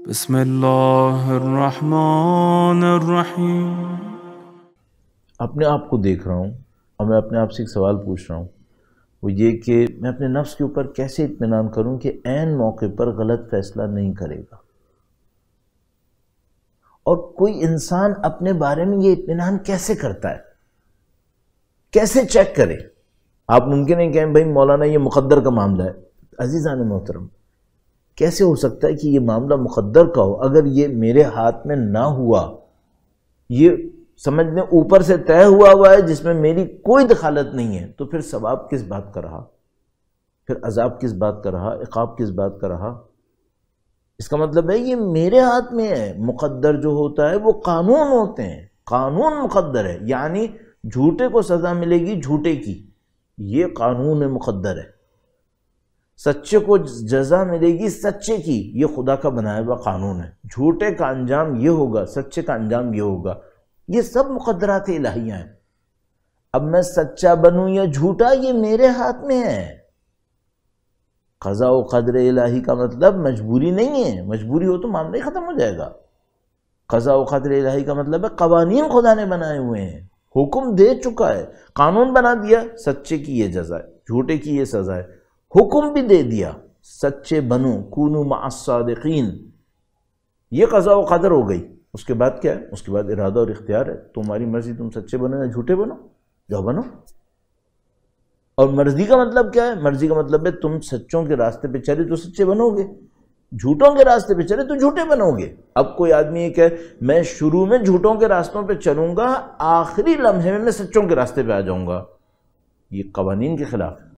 بسم اللہ الرحمن الرحیم۔ اپنے آپ کو دیکھ رہا ہوں اور میں اپنے آپ سے ایک سوال پوچھ رہا ہوں، وہ یہ کہ میں اپنے نفس کے اوپر کیسے اطمینان کروں کہ عین موقع پر غلط فیصلہ نہیں کرے گا۔ اور کوئی انسان اپنے بارے میں یہ اطمینان کیسے کرتا ہے، کیسے چیک کرے؟ آپ ممکن ہے کہیں بھائی مولانا یہ مقدر کا معاملہ ہے۔ عزیزان محترم، کیسے ہو سکتا ہے کہ یہ معاملہ مقدر کا ہو؟ اگر یہ میرے ہاتھ میں نہ ہوا، یہ سمجھ لیں اوپر سے طے ہوا ہے جس میں میری کوئی دخالت نہیں ہے، تو پھر ثواب کس بات کا رہا؟ پھر عذاب کس بات کا رہا؟ عقاب کس بات کا رہا؟ اس کا مطلب ہے یہ میرے ہاتھ میں ہے۔ مقدر جو ہوتا ہے وہ قانون ہوتے ہیں، قانون مقدر ہے، یعنی جھوٹے کو سزا ملے گی جھوٹے کی، یہ قانون مقدر ہے۔ سچے کو جزا ملے گی سچے کی، یہ خدا کا بنایا ہوا قانون ہے۔ جھوٹے کا انجام یہ ہوگا، سچے کا انجام یہ ہوگا، یہ سب مقدرات الہیہ ہیں۔ اب میں سچا بنوں یا جھوٹا یہ میرے ہاتھ میں ہے۔ قضاء و قدر الہی کا مطلب مجبوری نہیں ہے، مجبوری ہو تو معاملہ ہی ختم ہو جائے گا۔ قضاء و قدر الہی کا مطلب ہے قوانین خدا نے بنائے ہوئے ہیں، حکم دے چکا ہے، قانون بنا دیا، سچے کی یہ جزا ہے، جھوٹے کی یہ سزا ہے، حکم بھی دے دیا سچے بنو کونوا مع الصادقین، یہ قضاء و قدر ہو گئی۔ اس کے بعد کیا ہے؟ اس کے بعد ارادہ اور اختیار ہے، تمہاری مرضی، تم سچے بنو یا جھوٹے بنو، جاؤ بنو۔ اور مرضی کا مطلب کیا ہے؟ مرضی کا مطلب ہے تم سچوں کے راستے پہ چلے تو سچے بنو گے، جھوٹوں کے راستے پہ چلے تو جھوٹے بنو گے۔ اب کوئی آدمی یہ کہ میں شروع میں جھوٹوں کے راستوں پہ چلوں گا، آخری لمحے میں سچوں کے راستے پہ آ جاؤں گا، یہ قوانین کے خلاف ہے۔